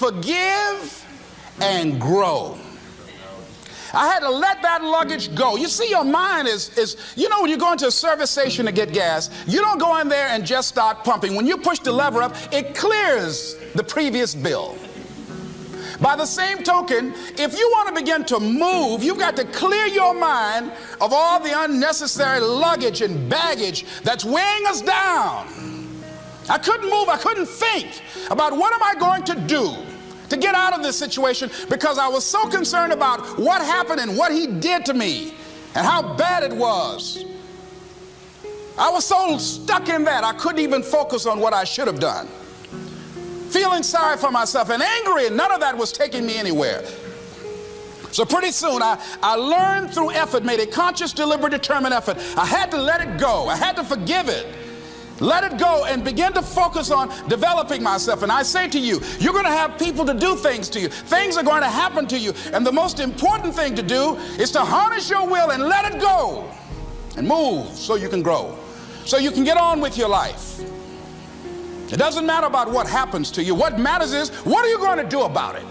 forgive and grow. I had to let that luggage go. You see, your mind is, you know, when you go into a service station to get gas, you don't go in there and just start pumping. When you push the lever up, it clears the previous bill. By the same token, if you want to begin to move, you've got to clear your mind of all the unnecessary luggage and baggage that's weighing us down. I couldn't move, I couldn't think about what am I going to do to get out of this situation, because I was so concerned about what happened and what he did to me and how bad it was. I was so stuck in that I couldn't even focus on what I should have done. Feeling sorry for myself and angry, and none of that was taking me anywhere. So pretty soon I learned through effort, made a conscious, deliberate, determined effort. I had to let it go. I had to forgive it. Let it go and begin to focus on developing myself. And I say to you, you're going to have people to do things to you. Things are going to happen to you. And the most important thing to do is to harness your will and let it go and move so you can grow, so you can get on with your life. It doesn't matter about what happens to you. What matters is, what are you going to do about it?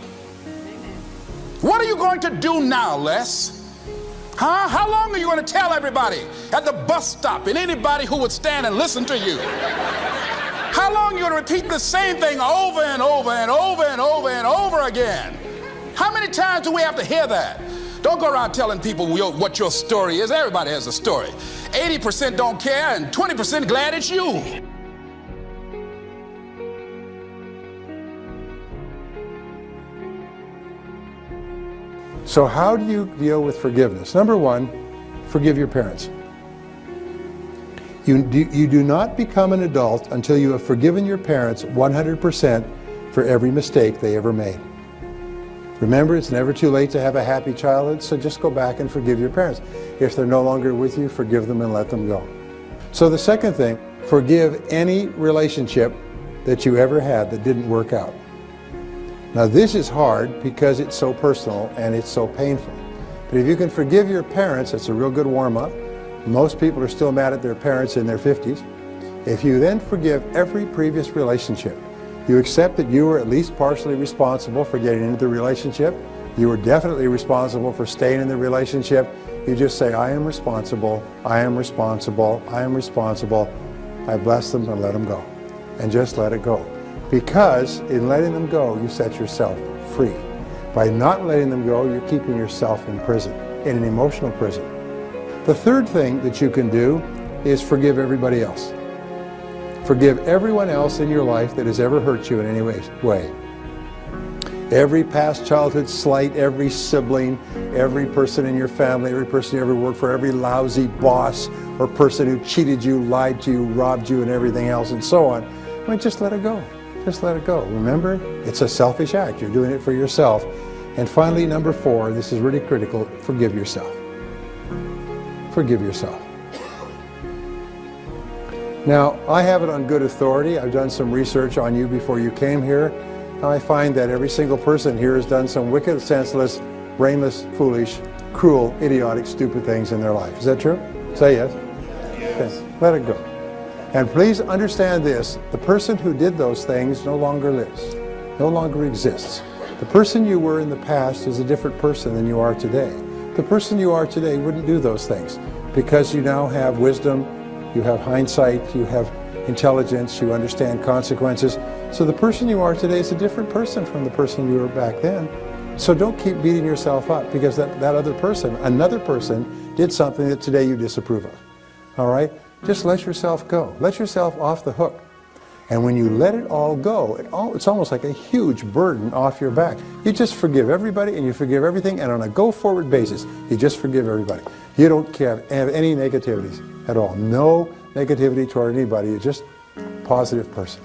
What are you going to do now, Les? Huh? How long are you going to tell everybody at the bus stop and anybody who would stand and listen to you? How long are you going to repeat the same thing over and over and over and over and over again? How many times do we have to hear that? Don't go around telling people what your story is. Everybody has a story. 80% don't care and 20% glad it's you. So how do you deal with forgiveness? Number one, forgive your parents. You do not become an adult until you have forgiven your parents 100% for every mistake they ever made. Remember, it's never too late to have a happy childhood, so just go back and forgive your parents. If they're no longer with you, forgive them and let them go. So the second thing, forgive any relationship that you ever had that didn't work out. Now this is hard because it's so personal and it's so painful. But if you can forgive your parents, that's a real good warm-up. Most people are still mad at their parents in their 50s. If you then forgive every previous relationship, you accept that you were at least partially responsible for getting into the relationship. You were definitely responsible for staying in the relationship. You just say, I am responsible, I am responsible, I am responsible. I bless them and let them go. And just let it go. Because in letting them go, you set yourself free. By not letting them go, you're keeping yourself in prison, in an emotional prison. The third thing that you can do is forgive everybody else. Forgive everyone else in your life that has ever hurt you in any way. Every past childhood slight, every sibling, every person in your family, every person you ever worked for, every lousy boss or person who cheated you, lied to you, robbed you and everything else and so on. I mean, just let it go. Just let it go. Remember, it's a selfish act. You're doing it for yourself. And finally, number 4, this is really critical, forgive yourself. Forgive yourself. Now, I have it on good authority. I've done some research on you before you came here. And I find that every single person here has done some wicked, senseless, brainless, foolish, cruel, idiotic, stupid things in their life. Is that true? Say yes. Yes. Okay. Let it go. And please understand this, the person who did those things no longer lives, no longer exists. The person you were in the past is a different person than you are today. The person you are today wouldn't do those things because you now have wisdom, you have hindsight, you have intelligence, you understand consequences. So the person you are today is a different person from the person you were back then. So don't keep beating yourself up because that other person, another person, did something that today you disapprove of. All right? Just let yourself go. Let yourself off the hook. And when you let it all go, it's almost like a huge burden off your back. You just forgive everybody and you forgive everything, and on a go-forward basis, you just forgive everybody. You don't have any negativities at all. No negativity toward anybody. You're just a positive person.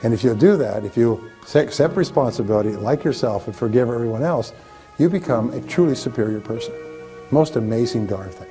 And if you'll do that, if you accept responsibility, like yourself, and forgive everyone else, you become a truly superior person. Most amazing darn thing.